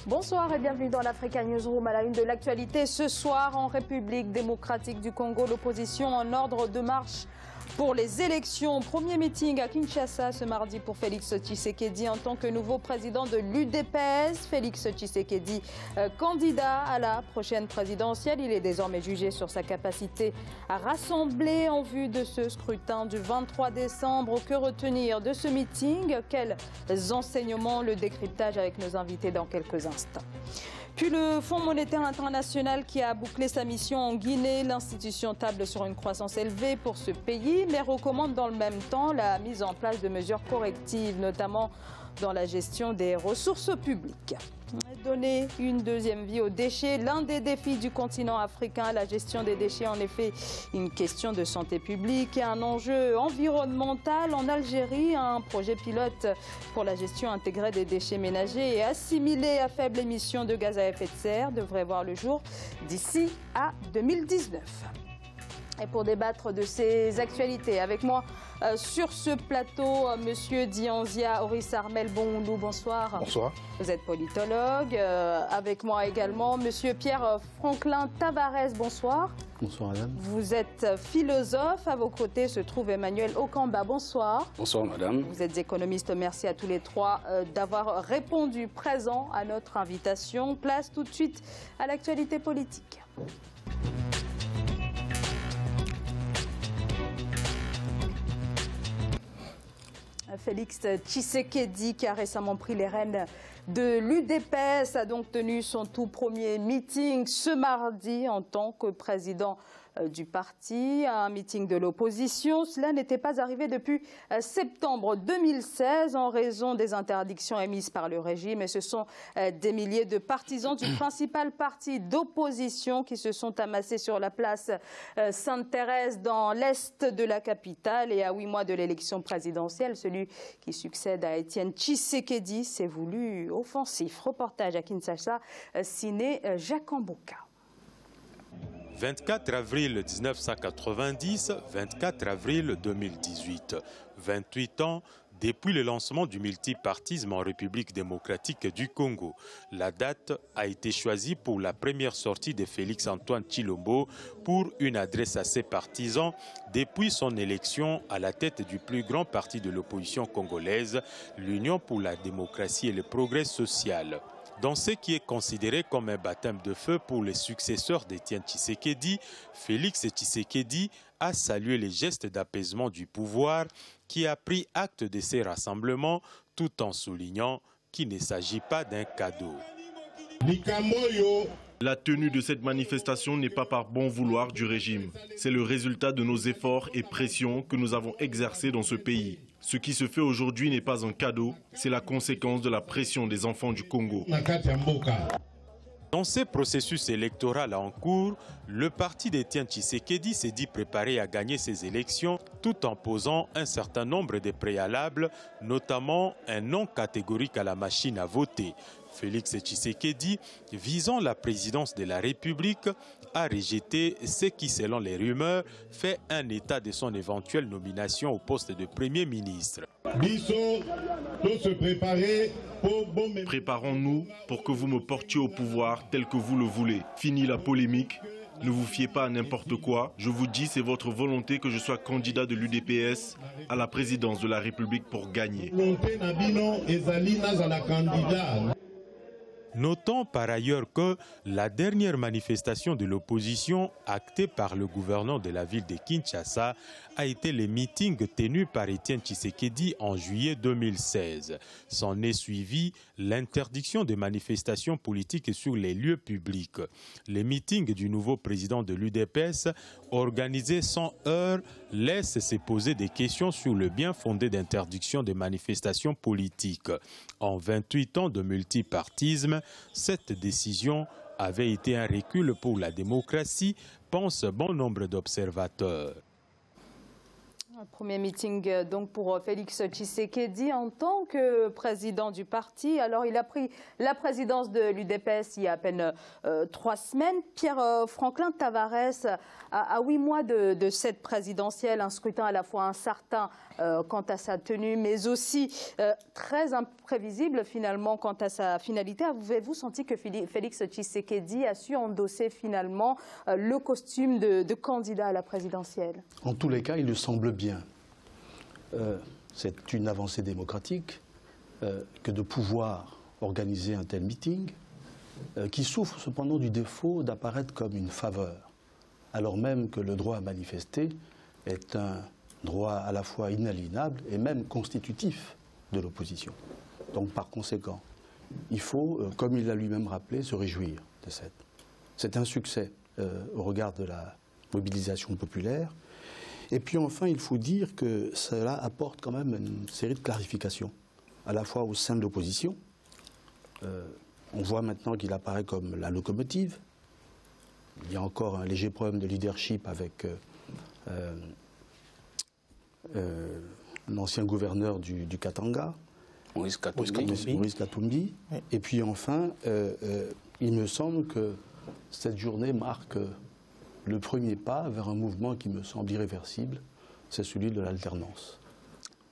Bonsoir et bienvenue dans l'Africa Newsroom. À la une de l'actualité ce soir en République démocratique du Congo, l'opposition en ordre de marche pour les élections. Premier meeting à Kinshasa ce mardi pour Félix Tshisekedi en tant que nouveau président de l'UDPS. Félix Tshisekedi, candidat à la prochaine présidentielle. Il est désormais jugé sur sa capacité à rassembler en vue de ce scrutin du 23 décembre. Que retenir de ce meeting? Quels enseignements? Le décryptage avec nos invités dans quelques instants. Puis le Fonds monétaire international qui a bouclé sa mission en Guinée. L'institution table sur une croissance élevée pour ce pays, mais recommande dans le même temps la mise en place de mesures correctives, notamment dans la gestion des ressources publiques. Donner une deuxième vie aux déchets, l'un des défis du continent africain. La gestion des déchets, en effet, une question de santé publique et un enjeu environnemental. En Algérie, un projet pilote pour la gestion intégrée des déchets ménagers et assimilés à faible émission de gaz à effet de serre devrait voir le jour d'ici à 2019. Et pour débattre de ces actualités, avec moi sur ce plateau, Monsieur Dianzia Oris-Armel Bonhoundou, bonsoir. Bonsoir. Vous êtes politologue. Avec moi également, Monsieur Pierre Franklin Tavares, bonsoir. Bonsoir madame. Vous êtes philosophe. À vos côtés se trouve Emmanuel Okamba, bonsoir. Bonsoir madame. Vous êtes économiste. Merci à tous les trois d'avoir répondu présent à notre invitation. Place tout de suite à l'actualité politique. Félix Tshisekedi, qui a récemment pris les rênes de l'UDPS, a donc tenu son tout premier meeting ce mardi en tant que président du parti, un meeting de l'opposition. Cela n'était pas arrivé depuis septembre 2016 en raison des interdictions émises par le régime. Et ce sont des milliers de partisans du principal parti d'opposition qui se sont amassés sur la place Sainte-Thérèse dans l'est de la capitale. Et à 8 mois de l'élection présidentielle, celui qui succède à Étienne Tshisekedi s'est voulu offensif. Reportage à Kinshasa, signé Jacques Ambouka. 24 avril 1990, 24 avril 2018. 28 ans depuis le lancement du multipartisme en République démocratique du Congo. La date a été choisie pour la première sortie de Félix-Antoine Tshilombo pour une adresse à ses partisans depuis son élection à la tête du plus grand parti de l'opposition congolaise, l'Union pour la démocratie et le progrès social. Dans ce qui est considéré comme un baptême de feu pour les successeurs d'Étienne Tshisekedi, Félix Tshisekedi a salué les gestes d'apaisement du pouvoir qui a pris acte de ces rassemblements tout en soulignant qu'il ne s'agit pas d'un cadeau. La tenue de cette manifestation n'est pas par bon vouloir du régime. C'est le résultat de nos efforts et pressions que nous avons exercés dans ce pays. Ce qui se fait aujourd'hui n'est pas un cadeau, c'est la conséquence de la pression des enfants du Congo. Dans ce processus électoral en cours, le parti d'Étienne Tshisekedi s'est dit préparé à gagner ces élections tout en posant un certain nombre de préalables, notamment un non catégorique à la machine à voter. Félix Tshisekedi, visant la présidence de la République, a rejeté ce qui, selon les rumeurs, fait un état de son éventuelle nomination au poste de Premier ministre. Préparons-nous pour que vous me portiez au pouvoir tel que vous le voulez. Fini la polémique. Ne vous fiez pas à n'importe quoi. Je vous dis, c'est votre volonté que je sois candidat de l'UDPS à la présidence de la République pour gagner. Notons par ailleurs que la dernière manifestation de l'opposition actée par le gouverneur de la ville de Kinshasa a été le meeting tenu par Étienne Tshisekedi en juillet 2016. S'en est suivi l'interdiction de manifestations politiques sur les lieux publics. Le meeting du nouveau président de l'UDPS, organisé sans heurts, laisse se poser des questions sur le bien fondé d'interdiction de manifestations politiques. En 28 ans de multipartisme, cette décision avait été un recul pour la démocratie, pense bon nombre d'observateurs. Premier meeting donc pour Félix Tshisekedi en tant que président du parti. Alors il a pris la présidence de l'UDPS il y a à peine 3 semaines. Pierre-Franklin Tavares, à 8 mois de cette présidentielle, un scrutin à la fois incertain quant à sa tenue, mais aussi très imprévisible finalement quant à sa finalité. Avez-vous senti que Félix Tshisekedi a su endosser finalement le costume de candidat à la présidentielle? En tous les cas, il le semble bien. C'est une avancée démocratique que de pouvoir organiser un tel meeting qui souffre cependant du défaut d'apparaître comme une faveur, alors même que le droit à manifester est un droit à la fois inaliénable et même constitutif de l'opposition. Donc par conséquent, il faut, comme il l'a lui-même rappelé, se réjouir de cette. C'est un succès au regard de la mobilisation populaire. Et puis enfin, il faut dire que cela apporte quand même une série de clarifications, à la fois au sein de l'opposition. On voit maintenant qu'il apparaît comme la locomotive. Il y a encore un léger problème de leadership avec l'ancien gouverneur du Katanga, Maurice Katumbi. Oui. Et puis enfin, il me semble que cette journée marque le premier pas vers un mouvement qui me semble irréversible, c'est celui de l'alternance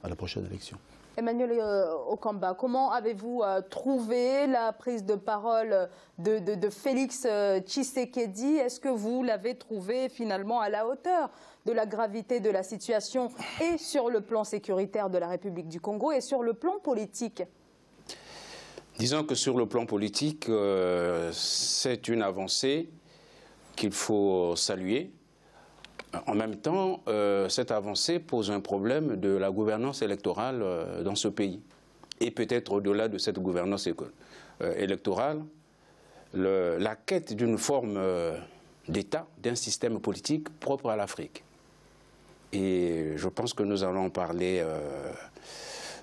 à la prochaine élection. Emmanuel Okamba, comment avez-vous trouvé la prise de parole de Félix Tshisekedi? Est-ce que vous l'avez trouvé finalement à la hauteur de la gravité de la situation et sur le plan sécuritaire de la République du Congo et sur le plan politique? Disons que sur le plan politique, c'est une avancée qu'il faut saluer. En même temps, cette avancée pose un problème de la gouvernance électorale dans ce pays. Et peut-être au-delà de cette gouvernance électorale, la quête d'une forme d'État, d'un système politique propre à l'Afrique. Et je pense que nous allons en parler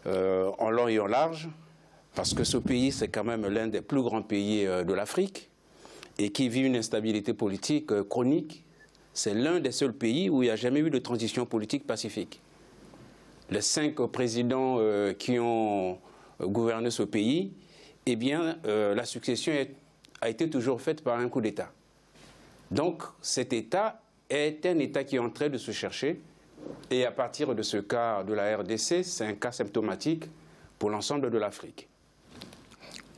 en long et en large, parce que ce pays, c'est quand même l'un des plus grands pays de l'Afrique et qui vit une instabilité politique chronique. C'est l'un des seuls pays où il n'y a jamais eu de transition politique pacifique. Les 5 présidents qui ont gouverné ce pays, eh bien, la succession a été toujours faite par un coup d'État. Donc, cet État est un État qui est en train de se chercher. Et à partir de ce cas de la RDC, c'est un cas symptomatique pour l'ensemble de l'Afrique.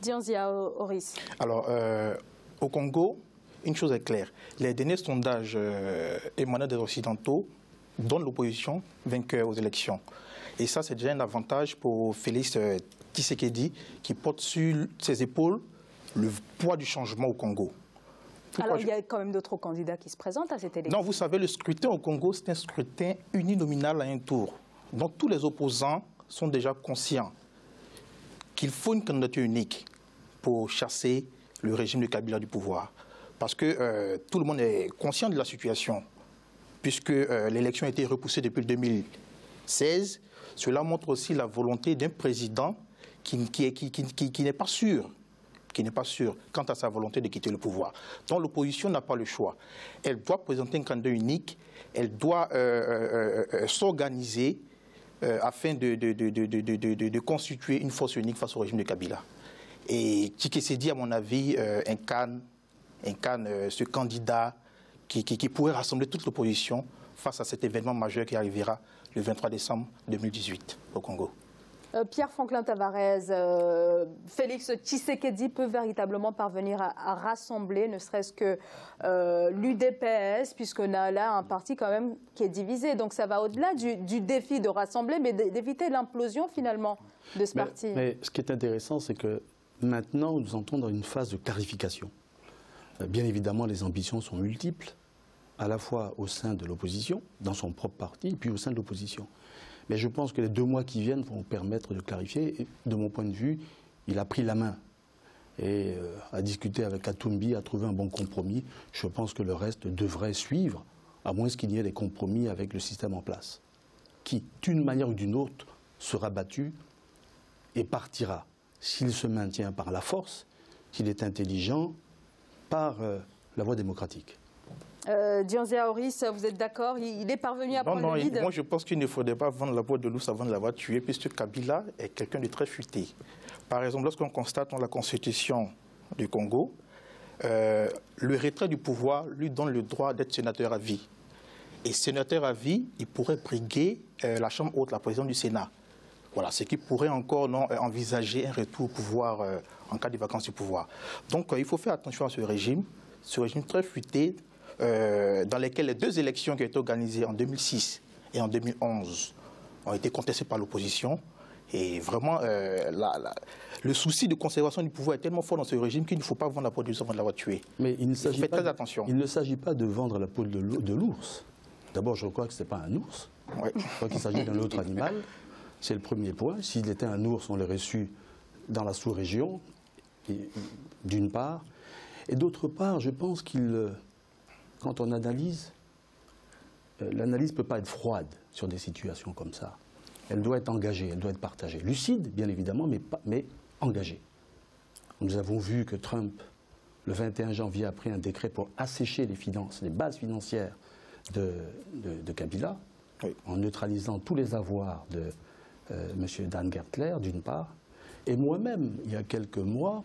Dianzia Oris. Alors, au Congo, une chose est claire. Les derniers sondages émanant des Occidentaux donnent l'opposition vainqueur aux élections. Et ça, c'est déjà un avantage pour Félix Tshisekedi qui porte sur ses épaules le poids du changement au Congo. Alors, il y a quand même d'autres candidats qui se présentent à cette élection. Non, vous savez, le scrutin au Congo, c'est un scrutin uninominal à un tour. Donc, tous les opposants sont déjà conscients qu'il faut une candidature unique pour chasser le régime de Kabila du pouvoir. Parce que tout le monde est conscient de la situation, puisque l'élection a été repoussée depuis 2016. Cela montre aussi la volonté d'un président qui n'est pas sûr. Quant à sa volonté de quitter le pouvoir. Donc l'opposition n'a pas le choix. Elle doit présenter un candidat unique, elle doit s'organiser afin de constituer une force unique face au régime de Kabila. Et Tshisekedi, à mon avis, incarne ce candidat qui pourrait rassembler toute l'opposition face à cet événement majeur qui arrivera le 23 décembre 2018 au Congo. Pierre-Franklin Tavares, Félix Tshisekedi peut véritablement parvenir à rassembler, ne serait-ce que l'UDPS, puisqu'on a là un parti quand même qui est divisé. Donc ça va au-delà du défi de rassembler, mais d'éviter l'implosion finalement de ce parti. Mais ce qui est intéressant, c'est que maintenant, nous entrons dans une phase de clarification. Bien évidemment, les ambitions sont multiples, à la fois au sein de l'opposition, dans son propre parti, et puis au sein de l'opposition. Mais je pense que les 2 mois qui viennent vont permettre de clarifier. Et de mon point de vue, il a pris la main et a discuté avec Katumbi, a trouvé un bon compromis. Je pense que le reste devrait suivre, à moins qu'il n'y ait des compromis avec le système en place, qui, d'une manière ou d'une autre, sera battu et partira. S'il se maintient par la force, s'il est intelligent, par la voie démocratique. Dionzé Aoris, vous êtes d'accord? Il est parvenu à prendre le lead? Moi je pense qu'il ne faudrait pas vendre la peau de l'ours avant de l'avoir tué, puisque Kabila est quelqu'un de très futé. Par exemple, lorsqu'on constate dans la constitution du Congo, le retrait du pouvoir lui donne le droit d'être sénateur à vie. Et sénateur à vie, il pourrait briguer la Chambre haute, la présidence du Sénat. Voilà, ce qui pourrait encore envisager un retour au pouvoir en cas de vacances du pouvoir. Donc il faut faire attention à ce régime très futé, dans lesquels les deux élections qui ont été organisées en 2006 et en 2011 ont été contestées par l'opposition. Et vraiment, le souci de conservation du pouvoir est tellement fort dans ce régime qu'il ne faut pas vendre la peau de l'ours avant de l'avoir tué. Mais il ne s'agit pas, très attention. Il ne s'agit pas de vendre la peau de l'ours. D'abord, je crois que ce n'est pas un ours. Ouais. Je crois qu'il s'agit d'un autre animal. C'est le premier point. S'il était un ours, on l'aurait su dans la sous-région, d'une part. Et d'autre part, je pense qu'il... Quand on analyse, l'analyse ne peut pas être froide sur des situations comme ça. Elle doit être engagée, elle doit être partagée. Lucide, bien évidemment, mais engagée. Nous avons vu que Trump, le 21 janvier, a pris un décret pour assécher les finances, les bases financières de Kabila, oui, en neutralisant tous les avoirs de M. Dan Gertler, d'une part. Et moi-même, il y a quelques mois,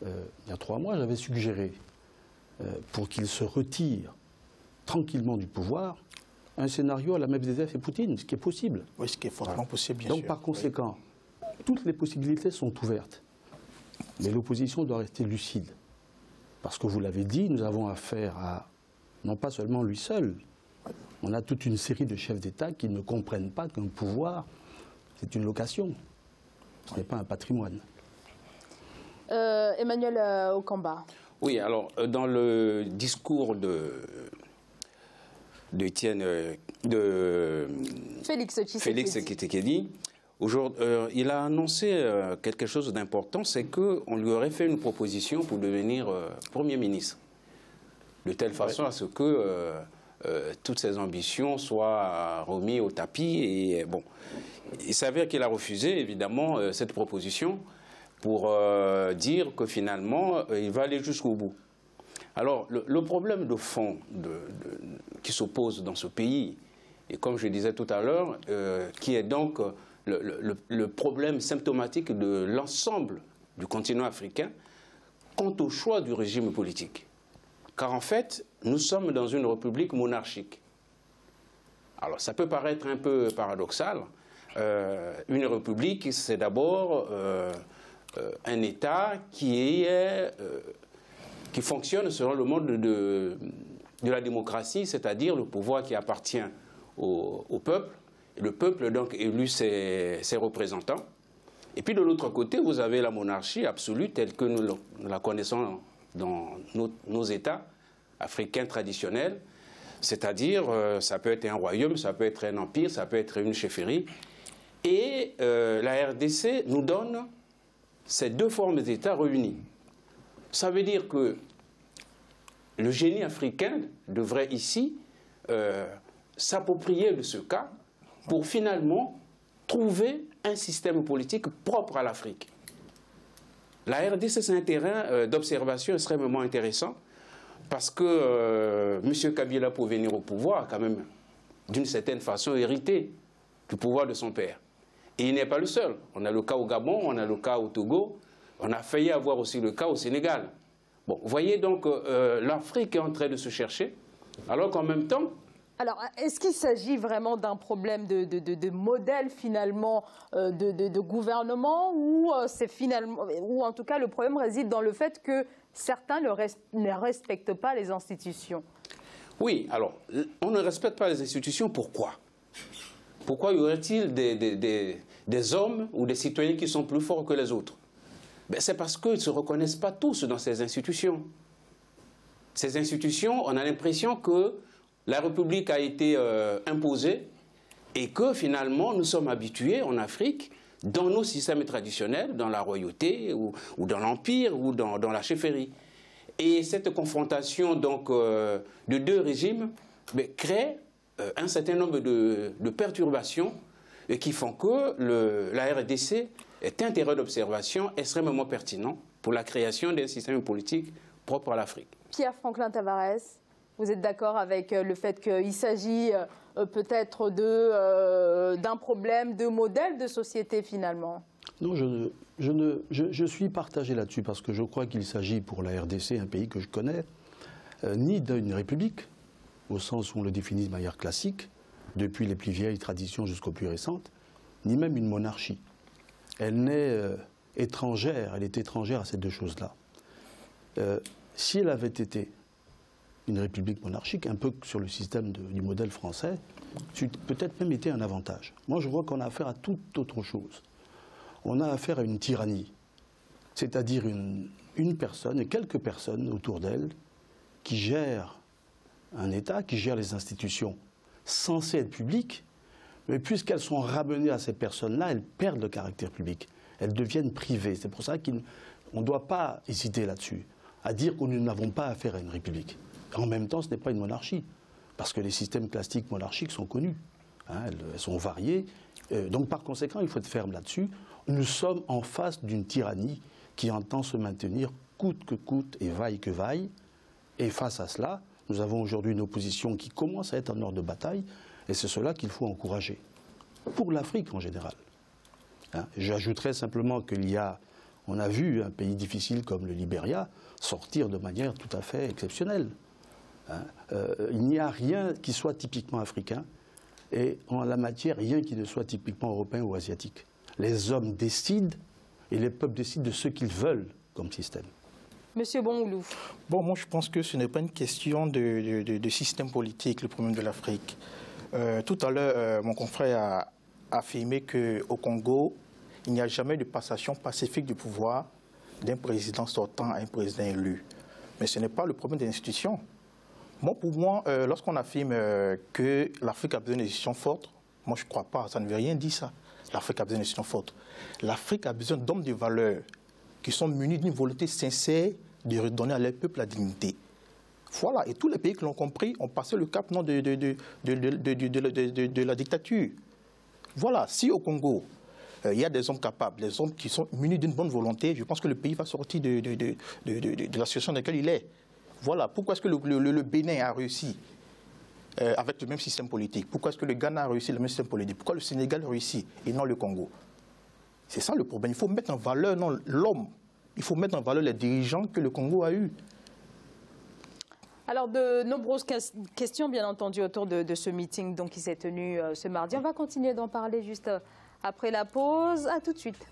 il y a 3 mois, j'avais suggéré, pour qu'il se retire tranquillement du pouvoir, un scénario à la Medvedev et Poutine, ce qui est possible. Oui, ce qui est fortement possible, bien sûr. sûr. Donc par conséquent, toutes les possibilités sont ouvertes. Mais l'opposition doit rester lucide. Parce que vous l'avez dit, nous avons affaire à, non pas seulement lui seul, on a toute une série de chefs d'État qui ne comprennent pas qu'un pouvoir, c'est une location. Ce n'est pas un patrimoine. Emmanuel Okamba. Oui, alors, dans le discours de Félix Tshisekedi, il a annoncé quelque chose d'important, c'est qu'on lui aurait fait une proposition pour devenir Premier ministre, de telle façon à ce que toutes ses ambitions soient remises au tapis. Et bon, il s'avère qu'il a refusé, évidemment, cette proposition pour dire que finalement, il va aller jusqu'au bout. Alors, le problème de fond qui s'oppose dans ce pays, et comme je disais tout à l'heure, qui est donc le problème symptomatique de l'ensemble du continent africain quant au choix du régime politique. Car en fait, nous sommes dans une république monarchique. Alors, ça peut paraître un peu paradoxal. Une république, c'est d'abord un État qui fonctionne selon le mode de la démocratie, c'est-à-dire le pouvoir qui appartient au peuple. Et le peuple donc élu ses représentants. Et puis de l'autre côté, vous avez la monarchie absolue telle que nous la connaissons dans nos États africains traditionnels. C'est-à-dire, ça peut être un royaume, ça peut être un empire, ça peut être une chefferie. Et la RDC nous donne ces deux formes d'État réunies. Ça veut dire que le génie africain devrait ici s'approprier de ce cas pour finalement trouver un système politique propre à l'Afrique. La RDC, c'est un terrain d'observation extrêmement intéressant parce que M. Kabila, pour venir au pouvoir, a quand même, d'une certaine façon, hérité du pouvoir de son père. Et il n'est pas le seul. On a le cas au Gabon, on a le cas au Togo, on a failli avoir aussi le cas au Sénégal. Bon, vous voyez donc, l'Afrique est en train de se chercher, alors qu'en même temps... Alors, est-ce qu'il s'agit vraiment d'un problème de modèle, finalement, de gouvernement, ou ou en tout cas, le problème réside dans le fait que certains ne respectent pas les institutions? Oui, alors, on ne respecte pas les institutions, pourquoi? Pourquoi y aurait-il des hommes ou des citoyens qui sont plus forts que les autres? Ben, c'est parce qu'ils ne se reconnaissent pas tous dans ces institutions. Ces institutions, on a l'impression que la République a été imposée et que finalement nous sommes habitués en Afrique, dans nos systèmes traditionnels, dans la royauté ou dans l'empire ou dans la chefferie. Et cette confrontation donc, de deux régimes crée un certain nombre de perturbations qui font que la RDC est un terrain d'observation extrêmement pertinent pour la création d'un système politique propre à l'Afrique. Pierre Franklin Tavares, Vous êtes d'accord avec le fait qu'il s'agit peut-être d'un problème de modèle de société finalement? Non, je suis partagé là-dessus parce que je crois qu'il s'agit pour la RDC, un pays que je connais, ni d'une république, au sens où on le définit de manière classique, depuis les plus vieilles traditions jusqu'aux plus récentes, ni même une monarchie. Elle est étrangère à ces deux choses-là. Si elle avait été une république monarchique, un peu sur le système du modèle français, ça aurait peut-être même été un avantage. Moi, je vois qu'on a affaire à toute autre chose. On a affaire à une tyrannie, c'est-à-dire une personne et quelques personnes autour d'elle qui gèrent un État, qui gèrent les institutions censées être publiques, mais puisqu'elles sont ramenées à ces personnes-là, elles perdent le caractère public. Elles deviennent privées. C'est pour ça qu'on ne doit pas hésiter là-dessus, à dire que nous n'avons pas affaire à une république. En même temps, ce n'est pas une monarchie, parce que les systèmes classiques monarchiques sont connus, hein, elles sont variés. Donc par conséquent, il faut être ferme là-dessus. Nous sommes en face d'une tyrannie qui entend se maintenir coûte que coûte et vaille que vaille. Et face à cela, nous avons aujourd'hui une opposition qui commence à être en ordre de bataille, et c'est cela qu'il faut encourager, pour l'Afrique en général. Hein, j'ajouterais simplement on a vu un pays difficile comme le Libéria sortir de manière tout à fait exceptionnelle. Hein, il n'y a rien qui soit typiquement africain, et en la matière, rien qui ne soit typiquement européen ou asiatique. Les hommes décident, et les peuples décident de ce qu'ils veulent comme système. Monsieur Bongoulou. Bon, moi je pense que ce n'est pas une question de système politique, le problème de l'Afrique. Tout à l'heure, mon confrère a affirmé qu'au Congo, il n'y a jamais de passation pacifique du pouvoir d'un président sortant à un président élu. Mais ce n'est pas le problème des institutions. Pour moi, lorsqu'on affirme que l'Afrique a besoin d'institutions fortes, moi je ne crois pas, ça ne veut rien dire ça. L'Afrique a besoin d'institutions fortes. L'Afrique a besoin d'hommes de valeur qui sont munis d'une volonté sincère de redonner à leur peuple la dignité. Voilà, et tous les pays qui l'ont compris ont passé le cap non, de la dictature. Voilà, si au Congo, il y a des hommes capables, des hommes qui sont munis d'une bonne volonté, je pense que le pays va sortir de la situation dans laquelle il est. Voilà, pourquoi est-ce que le Bénin a réussi avec le même système politique? Pourquoi est-ce que le Ghana a réussi le même système politique? Pourquoi le Sénégal a réussi et non le Congo? C'est ça le problème. Il faut mettre en valeur l'homme. Il faut mettre en valeur les dirigeants que le Congo a eus. Alors, de nombreuses questions, bien entendu, autour de ce meeting qui s'est tenu ce mardi. On va continuer d'en parler juste après la pause. À tout de suite.